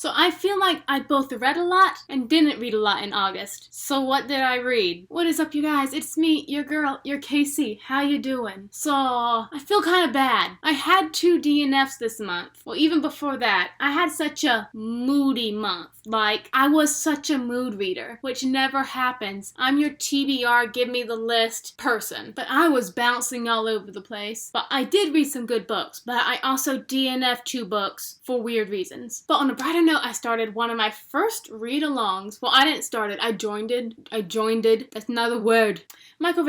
So I feel like I both read a lot and didn't read a lot in August. So what did I read? What is up, you guys? It's me, your girl, your Casey. How you doing? So I feel kind of bad. I had 2 DNFs this month. Well, even before that, I had such a moody month. Like, I was such a mood reader, which never happens. I'm your TBR, give me the list person. But I was bouncing all over the place. But I did read some good books, but I also DNF'd 2 books for weird reasons. But on a brighter note, I started one of my first read-alongs. Well, I didn't start it. I joined it. That's another word. Michael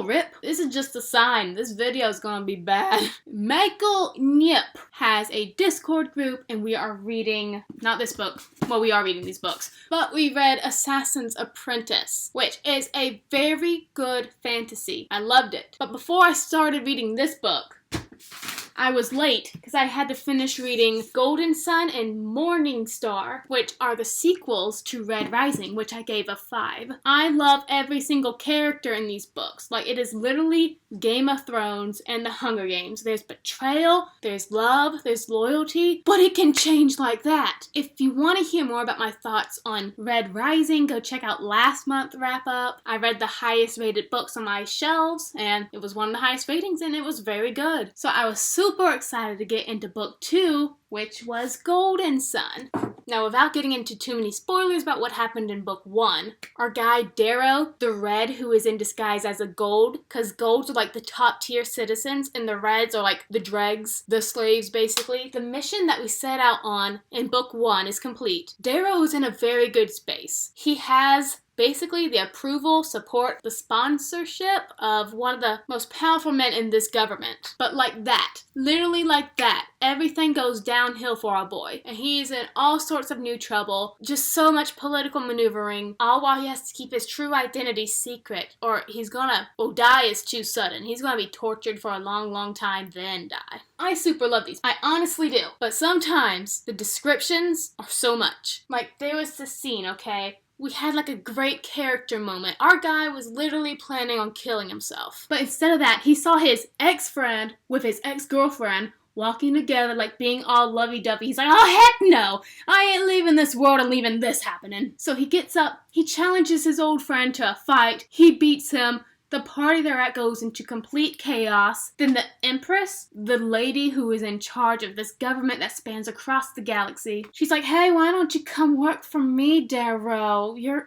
Rip? This is just a sign. This video is gonna be bad. Michael Nip has a Discord group, and we are reading, not this book. Well, we are reading these books. But we read Assassin's Apprentice, which is a very good fantasy. I loved it. But before I started reading this book, I was late because I had to finish reading Golden Sun and Morning Star, which are the sequels to Red Rising, which I gave a 5. I love every single character in these books. Like, it is literally Game of Thrones and the Hunger Games. There's betrayal, there's love, there's loyalty, but it can change like that. If you want to hear more about my thoughts on Red Rising, go check out last month's wrap-up. I read the highest rated books on my shelves, and it was one of the highest ratings, and it was very good. So I was super excited to get into book 2, which was Golden Sun. Now, without getting into too many spoilers about what happened in book 1, our guy Darrow, the Red, who is in disguise as a Gold, because Golds are like the top tier citizens, and the Reds are like the dregs, the slaves basically. The mission that we set out on in book 1 is complete. Darrow is in a very good space. He has basically the approval, support, the sponsorship of one of the most powerful men in this government. But like that, literally like that, everything goes downhill for our boy. And he's in all sorts of new trouble, just so much political maneuvering, all while he has to keep his true identity secret, or he's gonna, well, die is too sudden. He's gonna be tortured for a long, long time, then die. I super love these. I honestly do. But sometimes the descriptions are so much. Like, there was this scene, okay? We had like a great character moment. Our guy was literally planning on killing himself. But instead of that, he saw his ex-friend with his ex-girlfriend walking together, like being all lovey-dovey. He's like, oh heck no! I ain't leaving this world and leaving this happening. So he gets up, he challenges his old friend to a fight, he beats him. The party they're at goes into complete chaos. Then the Empress, the lady who is in charge of this government that spans across the galaxy, she's like, hey, why don't you come work for me, Darrow? You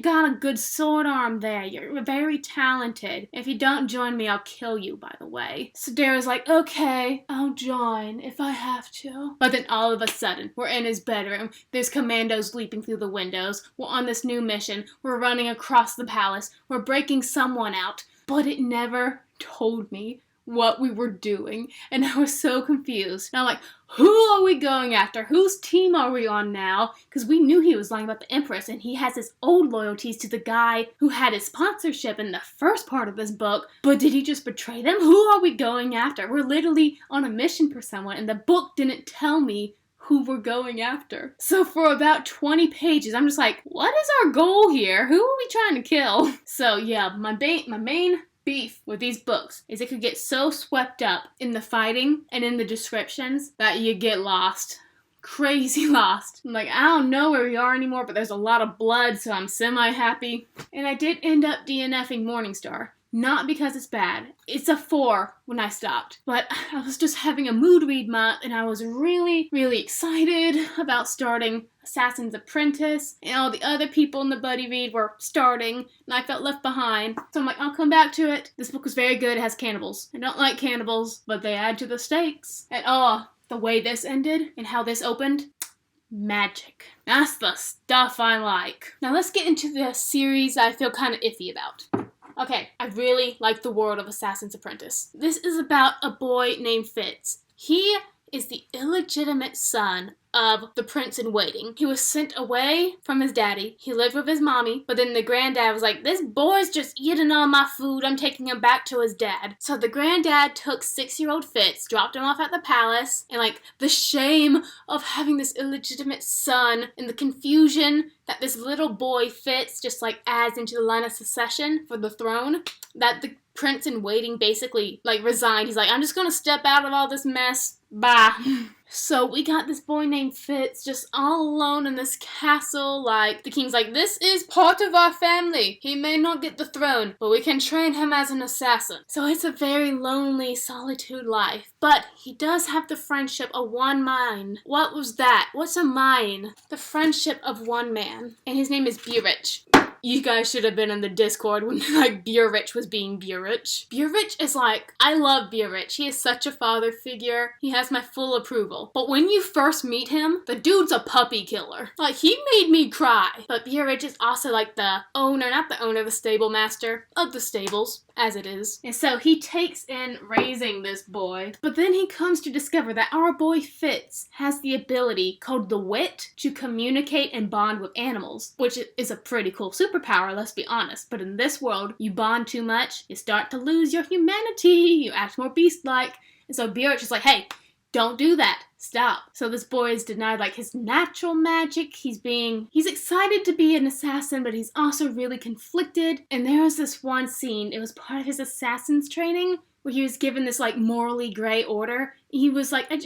got a good sword arm there. You're very talented. If you don't join me, I'll kill you, by the way. So Darrow's like, okay, I'll join if I have to. But then all of a sudden, we're in his bedroom. There's commandos leaping through the windows. We're on this new mission. We're running across the palace. We're breaking someone out. But it never told me what we were doing, and I was so confused. And I'm like, who are we going after? Whose team are we on now? Because we knew he was lying about the Empress, and he has his old loyalties to the guy who had his sponsorship in the first part of this book. But did he just betray them? Who are we going after? We're literally on a mission for someone, and the book didn't tell me who we're going after. So for about 20 pages, I'm just like, what is our goal here? Who are we trying to kill? So yeah, my main beef with these books is it could get so swept up in the fighting and in the descriptions that you get lost. Crazy lost. I'm like, I don't know where we are anymore, but there's a lot of blood, so I'm semi-happy. And I did end up DNFing Morningstar. Not because it's bad. It's a 4 when I stopped. But I was just having a mood read month, and I was really, really excited about starting Assassin's Apprentice, and all the other people in the buddy read were starting, and I felt left behind. So I'm like, I'll come back to it. This book was very good. It has cannibals. I don't like cannibals, but they add to the stakes. And the way this ended and how this opened, magic. That's the stuff I like. Now let's get into the series I feel kind of iffy about. Okay, I really like the world of Assassin's Apprentice. This is about a boy named Fitz. He is the illegitimate son of the prince in waiting. He was sent away from his daddy. He lived with his mommy, but then the granddad was like, this boy's just eating all my food. I'm taking him back to his dad. So the granddad took 6-year-old Fitz, dropped him off at the palace, and like the shame of having this illegitimate son and the confusion that this little boy Fitz just like adds into the line of succession for the throne, that the prince in waiting basically like resigned. He's like, I'm just gonna step out of all this mess. Bye. So we got this boy named Fitz just all alone in this castle. Like, the king's like, this is part of our family. He may not get the throne, but we can train him as an assassin. So it's a very lonely solitude life. But he does have the friendship of one man. What was that? What's a mine? The friendship of one man. And his name is Burich. You guys should have been in the Discord when, like, Burich was being Burich. Burich is like, I love Burich. He is such a father figure. He has my full approval. But when you first meet him, the dude's a puppy killer. Like, he made me cry. But Burich is also, like, the owner, not the owner, the stable master of the stables, as it is. And so he takes in raising this boy. But then he comes to discover that our boy Fitz has the ability called the wit to communicate and bond with animals, which is a pretty cool superpower, let's be honest. But in this world, you bond too much, you start to lose your humanity, you act more beast-like. And so Burich is like, hey, don't do that. Stop. So this boy is denied, like, his natural magic. He's excited to be an assassin, but he's also really conflicted. And there was this one scene, it was part of his assassin's training, where he was given this, like, morally gray order. He was like, I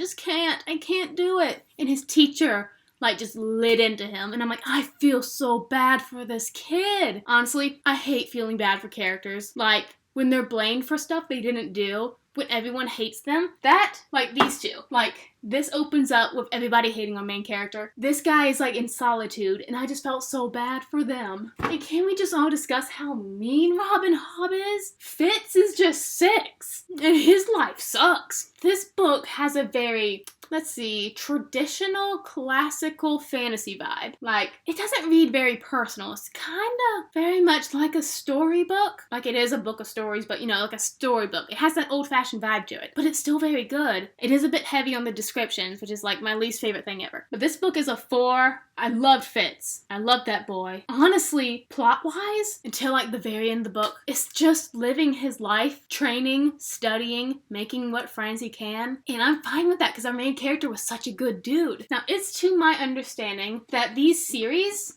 can't do it. And his teacher, like, just lit into him. And I'm like, I feel so bad for this kid. Honestly, I hate feeling bad for characters. Like, when they're blamed for stuff they didn't do, when everyone hates them. That, like, these two. Like, this opens up with everybody hating our main character. This guy is, like, in solitude, and I just felt so bad for them. And can we just all discuss how mean Robin Hobb is? Fitz is just 6, and his life sucks. This book has a very, let's see, traditional, classical fantasy vibe. Like, it doesn't read very personal. It's kind of very much like a storybook. Like, it is a book of stories, but, you know, like a storybook. It has that old-fashioned vibe to it, but it's still very good. It is a bit heavy on the descriptions, which is, like, my least favorite thing ever. But this book is a 4. I loved Fitz. I loved that boy. Honestly, plot-wise, until, like, the very end of the book, it's just living his life, training, studying, making what friends he can. And I'm fine with that, because our main character was such a good dude. Now, it's to my understanding that this series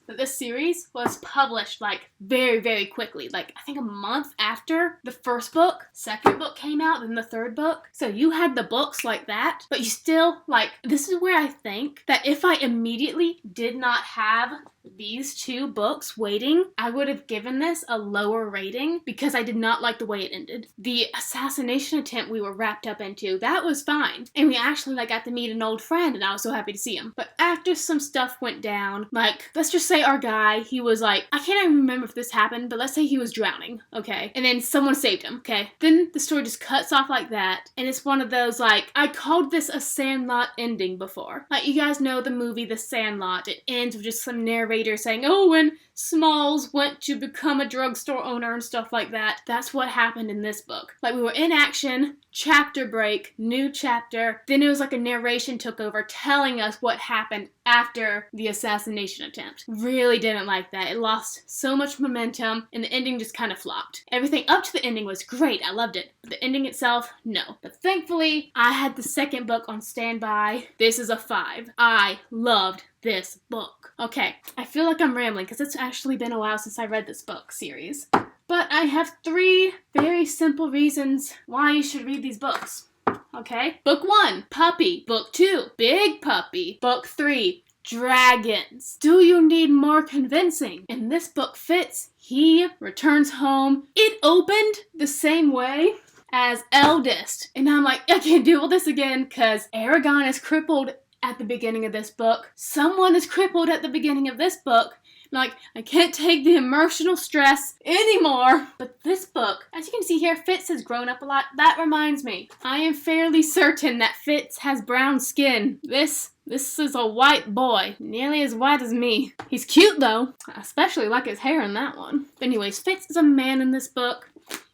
was published, like, very, very quickly. Like, I think a month after the first book, second book came out, then the third book. So you had the books like that, but you still, like, this is where I think that if I immediately did not have these 2 books waiting, I would have given this a lower rating because I did not like the way it ended. The assassination attempt we were wrapped up into, that was fine. And we actually, like, got to meet an old friend, and I was so happy to see him. But after some stuff went down, like, let's just say our guy, he was like, I can't even remember if this happened, but let's say he was drowning, okay? And then someone saved him, okay? Then the story just cuts off like that, and it's one of those, like, I called this a Sandlot ending before. Like, you guys know the movie The Sandlot. It ends with just some narrator saying, oh, when Smalls went to become a drugstore owner and stuff like that. That's what happened in this book. Like, we were in action, chapter break, new chapter, then it was like a narration took over telling us what happened after the assassination attempt. Really didn't like that. It lost so much momentum, and the ending just kind of flopped. Everything up to the ending was great. I loved it. But the ending itself, no. But thankfully, I had the second book on standby. This is a 5. I loved this book. Okay, I feel like I'm rambling because it's actually been a while since I read this book series. But I have 3 very simple reasons why you should read these books. Okay? Book 1, puppy. Book 2, big puppy. Book 3, dragons. Do you need more convincing? In this book, Fitz, he returns home. It opened the same way as Eldest. And I'm like, I can't deal with this again because Aragon is crippled at the beginning of this book. Someone is crippled at the beginning of this book. Like, I can't take the emotional stress anymore. But this book, as you can see here, Fitz has grown up a lot. That reminds me, I am fairly certain that Fitz has brown skin. This is a white boy, nearly as white as me. He's cute though, especially like his hair in that one. But anyways, Fitz is a man in this book.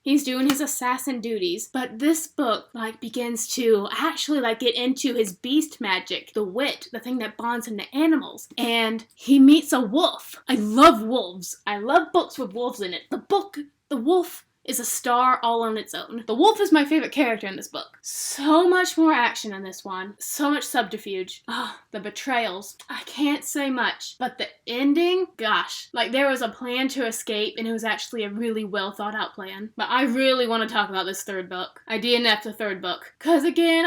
He's doing his assassin duties, but this book, like, begins to actually, like, get into his beast magic, the wit, the thing that bonds him to animals, and he meets a wolf. I love wolves. I love books with wolves in it. The wolf is a star all on its own. The wolf is my favorite character in this book. So much more action in this one. So much subterfuge. The betrayals. I can't say much, but the ending, gosh, like there was a plan to escape and it was actually a really well thought out plan. But I really want to talk about this third book. I DNF'd the third book. Cause again,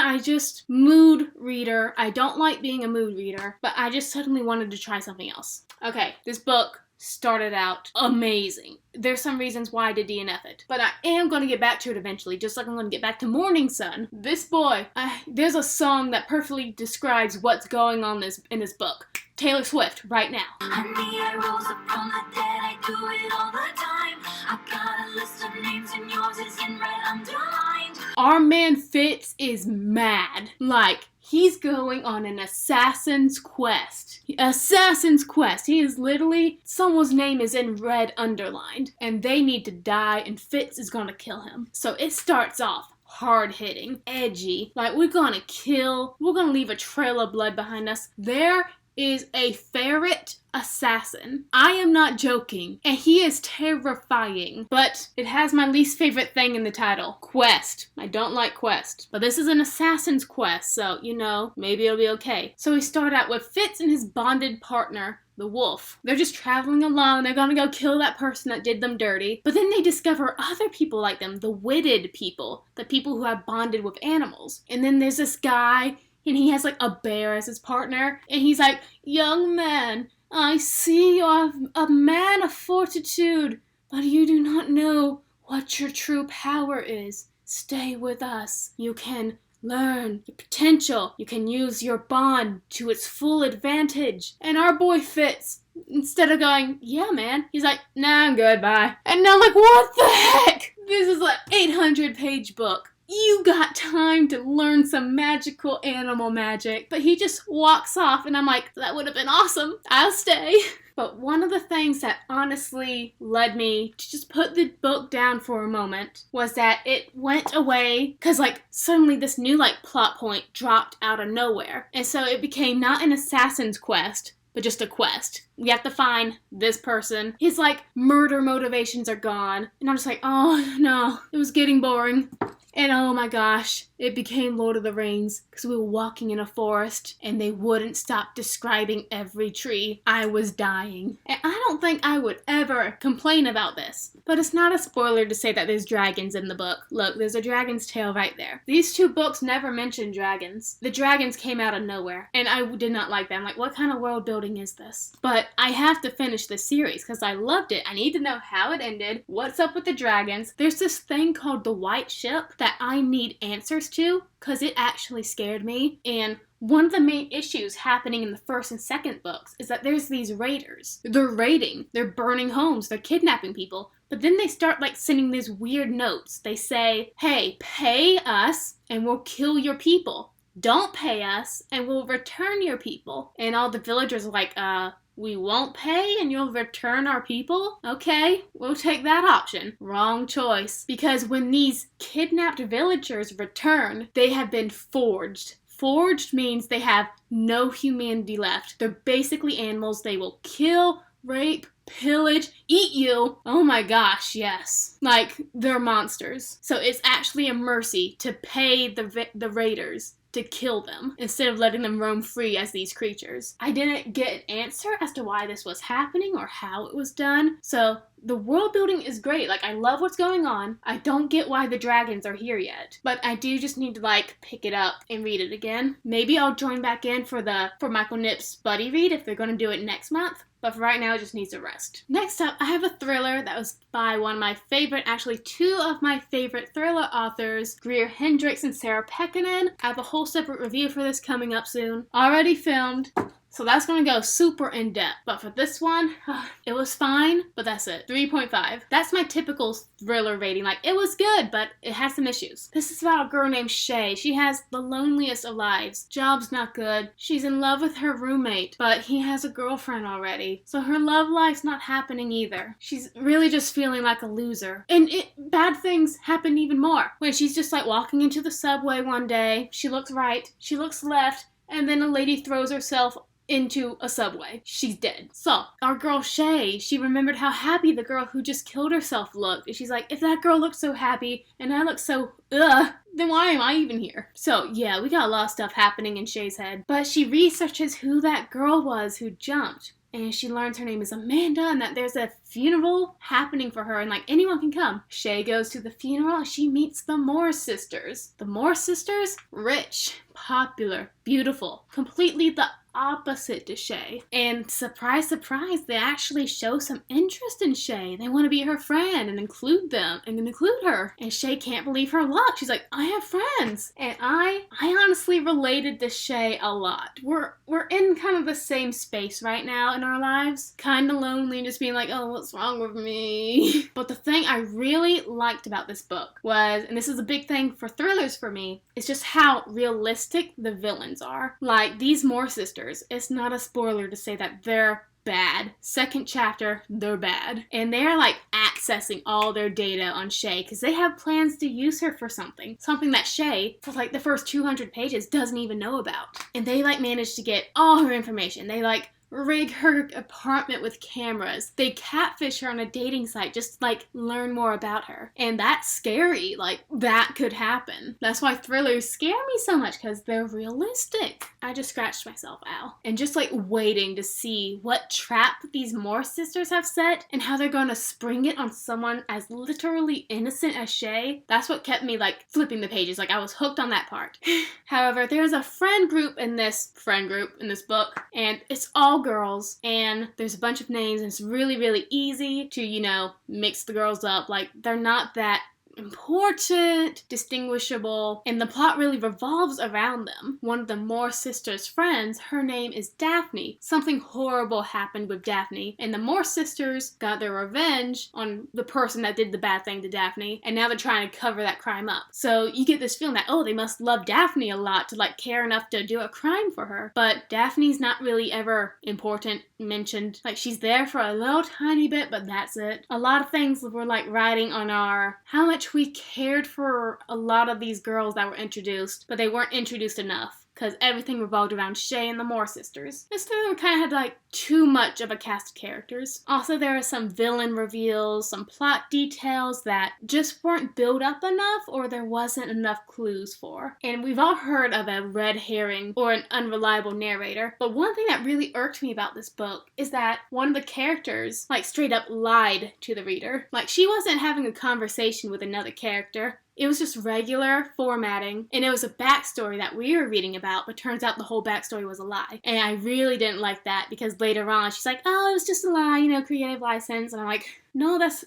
mood reader. I don't like being a mood reader, but I just suddenly wanted to try something else. Okay, this book started out amazing. There's some reasons why I did DNF it, but I am going to get back to it eventually, just like I'm going to get back to Morning Sun. This boy, there's a song that perfectly describes what's going on in this book. Taylor Swift, right now. Honey, I rose up from the dead, I do it all the time. I got a list of names and yours is in red underlined. Our man Fitz is mad. Like, he's going on an assassin's quest. Assassin's quest. He is literally, someone's name is in red underlined, and they need to die, and Fitz is gonna kill him. So it starts off hard-hitting, edgy, like we're gonna leave a trail of blood behind us. There is a ferret assassin. I am not joking, and he is terrifying, but it has my least favorite thing in the title, quest. I don't like quest, but this is an assassin's quest, so, maybe it'll be okay. So we start out with Fitz and his bonded partner, the wolf. They're just traveling along, they're gonna go kill that person that did them dirty, but then they discover other people like them, the witted people, the people who have bonded with animals. And then there's this guy, and he has like a bear as his partner, and he's like, young man, I see you are a man of fortitude, but you do not know what your true power is. Stay with us. You can learn your potential. You can use your bond to its full advantage. And our boy Fitz, instead of going, yeah, man, he's like, nah, I'm good, bye. And I'm like, what the heck? This is like 800-page book. You got time to learn some magical animal magic. But he just walks off, and I'm like, that would have been awesome. I'll stay. But one of the things that honestly led me to just put the book down for a moment was that it went away because suddenly this new plot point dropped out of nowhere. And so it became not an assassin's quest, but just a quest. We have to find this person. His murder motivations are gone. And I'm just like, oh no, it was getting boring. And oh my gosh, it became Lord of the Rings because we were walking in a forest and they wouldn't stop describing every tree. I was dying. And I don't think I would ever complain about this. But it's not a spoiler to say that there's dragons in the book. Look, there's a dragon's tail right there. These two books never mention dragons. The dragons came out of nowhere and I did not like them. What kind of world building is this? But I have to finish this series because I loved it. I need to know how it ended, what's up with the dragons. There's this thing called the White Ship that I need answers to because it actually scared me. And one of the main issues happening in the first and second books is that there's these raiders. They're raiding, they're burning homes, they're kidnapping people. But then they start sending these weird notes. They say, hey, pay us and we'll kill your people. Don't pay us and we'll return your people. And all the villagers are like, we won't pay and you'll return our people? Okay, we'll take that option. Wrong choice. Because when these kidnapped villagers return, they have been forged. Forged means they have no humanity left. They're basically animals. They will kill, rape, pillage, eat you. Oh my gosh, yes. They're monsters. So it's actually a mercy to pay the raiders to kill them instead of letting them roam free as these creatures. I didn't get an answer as to why this was happening or how it was done. So the world building is great. I love what's going on. I don't get why the dragons are here yet. But I do just need to pick it up and read it again. Maybe I'll join back in for Michael Nipp's buddy read if they're going to do it next month. But for right now, it just needs a rest. Next up, I have a thriller that was by one of my favorite, actually two of my favorite thriller authors, Greer, Hendricks, and Sarah Pekkanen. I have a whole separate review for this coming up soon. Already filmed. So that's going to go super in-depth. But for this one, it was fine, but that's it. 3.5. That's my typical thriller rating. It was good, but it has some issues. This is about a girl named Shay. She has the loneliest of lives. Job's not good. She's in love with her roommate, but he has a girlfriend already. So her love life's not happening either. She's really just feeling like a loser. And bad things happen even more. When she's just walking into the subway one day, she looks right, she looks left, and then a lady throws herself into a subway. She's dead. So, our girl Shay, she remembered how happy the girl who just killed herself looked. And she's like, if that girl looks so happy and I look so, then why am I even here? So, yeah, we got a lot of stuff happening in Shay's head. But she researches who that girl was who jumped. And she learns her name is Amanda and that there's a funeral happening for her and like anyone can come. Shay goes to the funeral and she meets the Moore sisters. The Moore sisters? Rich, popular, beautiful. Completely the opposite to Shay. And surprise, surprise, they actually show some interest in Shay. They want to be her friend and include her. And Shay can't believe her luck. She's like, I have friends. And I honestly related to Shay a lot. We're in kind of the same space right now in our lives. Kind of lonely, just being like, oh, what's wrong with me? But the thing I really liked about this book was, and this is a big thing for thrillers for me, is just how realistic the villains are. Like, these Moore sisters, it's not a spoiler to say that they're bad. Second chapter, they're bad. And they're like accessing all their data on Shay because they have plans to use her for something. Something that Shay, for like the first 200 pages, doesn't even know about. And they like managed to get all her information. They like rig her apartment with cameras. They catfish her on a dating site just to like learn more about her. And that's scary. Like, that could happen. That's why thrillers scare me so much, because they're realistic. I just scratched myself, ow. And just like waiting to see what trap these Moore sisters have set and how they're gonna spring it on someone as literally innocent as Shay. That's what kept me like flipping the pages. Like, I was hooked on that part. However, there's a friend group in this book, and it's all girls, and there's a bunch of names, and it's really, really easy to, you know, mix the girls up. Like, they're not that important, distinguishable, and the plot really revolves around them. One of the Moore sisters' friends, her name is Daphne. Something horrible happened with Daphne, and the Moore sisters got their revenge on the person that did the bad thing to Daphne, and now they're trying to cover that crime up. So you get this feeling that, oh, they must love Daphne a lot to like care enough to do a crime for her. But Daphne's not really ever important, mentioned. Like, she's there for a little tiny bit, but that's it. A lot of things were like riding on our how much we cared for a lot of these girls that were introduced, but they weren't introduced enough because everything revolved around Shay and the Moore sisters. This thriller kind of had like too much of a cast of characters. Also, there are some villain reveals, some plot details that just weren't built up enough or there wasn't enough clues for. And we've all heard of a red herring or an unreliable narrator, but one thing that really irked me about this book is that one of the characters like straight up lied to the reader. Like, she wasn't having a conversation with another character. It was just regular formatting, and it was a backstory that we were reading about, but turns out the whole backstory was a lie. And I really didn't like that, because later on, she's like, oh, it was just a lie, you know, creative license. And I'm like, no, that's,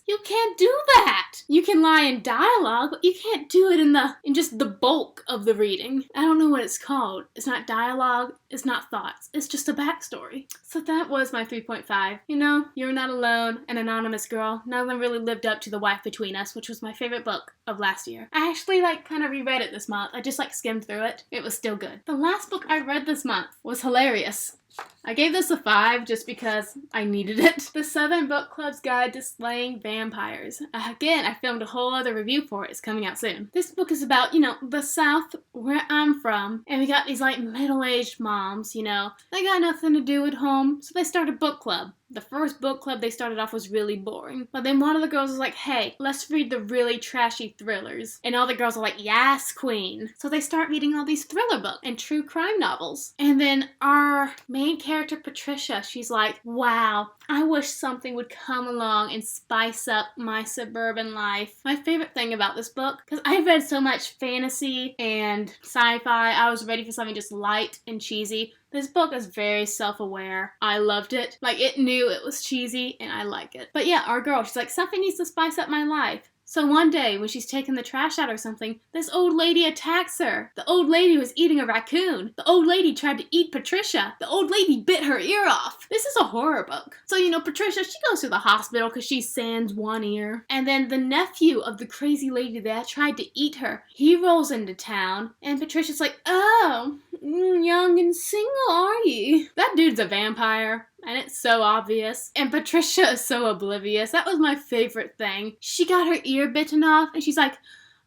you can't do that. You can lie in dialogue, but you can't do it in just the bulk of the reading. I don't know what it's called. It's not dialogue, it's not thoughts, it's just a backstory. So that was my 3.5. You know, You're Not Alone, An Anonymous Girl. None of them really lived up to The Wife Between Us, which was my favorite book of last year. I actually kind of reread it this month. I just skimmed through it. It was still good. The last book I read this month was hilarious. I gave this a 5 just because I needed it. The 7 Book Club's Guide to Slaying Vampires. Again, I filmed a whole other review for it. It's coming out soon. This book is about, the South, where I'm from, and we got these middle-aged moms, they got nothing to do at home, so they start a book club. The first book club they started off was really boring. But then one of the girls was like, hey, let's read the really trashy thrillers. And all the girls are like, yes, queen. So they start reading all these thriller books and true crime novels. And then our main character, Patricia, she's like, wow, I wish something would come along and spice up my suburban life. My favorite thing about this book, because I've read so much fantasy and sci-fi, I was ready for something just light and cheesy. This book is very self-aware. I loved it. It knew it was cheesy, and I like it. But yeah, our girl, she's like, something needs to spice up my life. So one day, when she's taking the trash out or something, this old lady attacks her. The old lady was eating a raccoon. The old lady tried to eat Patricia. The old lady bit her ear off. This is a horror book. So, Patricia, she goes to the hospital because she sands one ear. And then the nephew of the crazy lady that tried to eat her, he rolls into town. And Patricia's like, oh, young and single, are you? That dude's a vampire. And it's so obvious. And Patricia is so oblivious. That was my favorite thing. She got her ear bitten off, and she's like,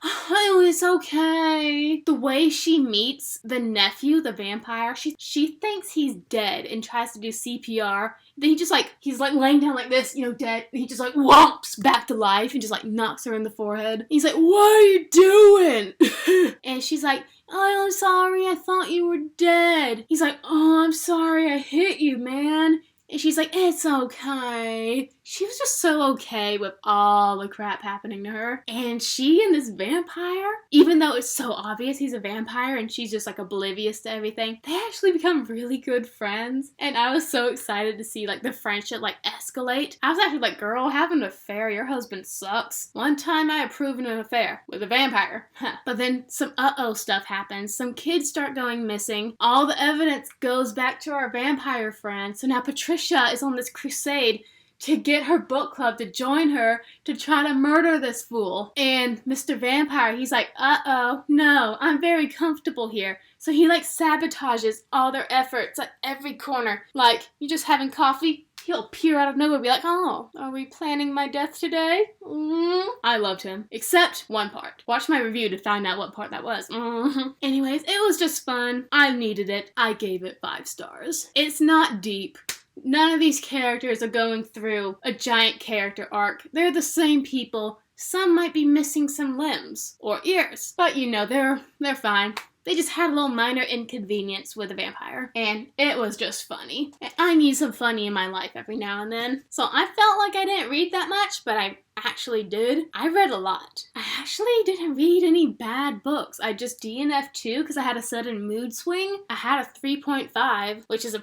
Oh, it's okay. The way she meets the nephew, the vampire, she thinks he's dead and tries to do CPR. Then he's laying down like this, dead. And he just whomps back to life and just knocks her in the forehead. He's like, what are you doing? And she's like, oh, I'm sorry, I thought you were dead. He's like, oh, I'm sorry, I hit you, man. And she's like, it's okay. She was just so okay with all the crap happening to her. And she and this vampire, even though it's so obvious he's a vampire and she's just oblivious to everything, they actually become really good friends. And I was so excited to see the friendship escalate. I was actually girl, have an affair, your husband sucks. One time I approved an affair with a vampire. But then some stuff happens. Some kids start going missing. All the evidence goes back to our vampire friend. So now Patricia is on this crusade to get her book club to join her to try to murder this fool. And Mr. Vampire, he's like, no, I'm very comfortable here. So he sabotages all their efforts at every corner. You just having coffee? He'll appear out of nowhere and be like, oh, are we planning my death today? I loved him. Except one part. Watch my review to find out what part that was. Anyways, it was just fun. I needed it. I gave it 5 stars. It's not deep. None of these characters are going through a giant character arc. They're the same people. Some might be missing some limbs or ears, but they're fine. They just had a little minor inconvenience with a vampire, and it was just funny. And I need some funny in my life every now and then. So I felt like I didn't read that much, but I actually did. I read a lot. I actually didn't read any bad books. I just DNF'd 2 because I had a sudden mood swing. I had a 3.5, which is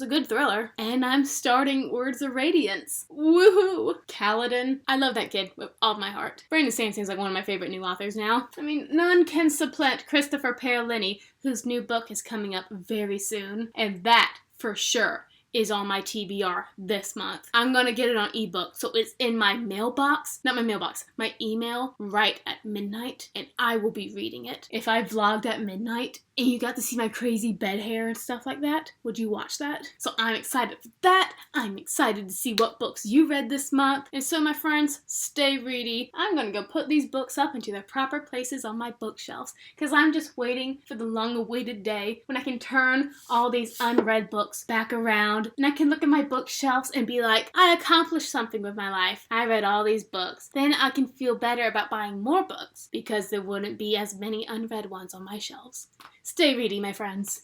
a good thriller. And I'm starting Words of Radiance. Woohoo! Kaladin. I love that kid with all my heart. Brandon Sanderson's one of my favorite new authors now. I mean, none can supplant Christopher Paolini, whose new book is coming up very soon. And that, for sure, is on my TBR this month. I'm gonna get it on ebook, so it's in my my email right at midnight, and I will be reading it. If I vlogged at midnight and you got to see my crazy bed hair and stuff like that, would you watch that? So I'm excited for that. I'm excited to see what books you read this month. And so my friends, stay ready. I'm gonna go put these books up into their proper places on my bookshelves because I'm just waiting for the long-awaited day when I can turn all these unread books back around and I can look at my bookshelves and be like, I accomplished something with my life. I read all these books. Then I can feel better about buying more books because there wouldn't be as many unread ones on my shelves. Stay ready, my friends.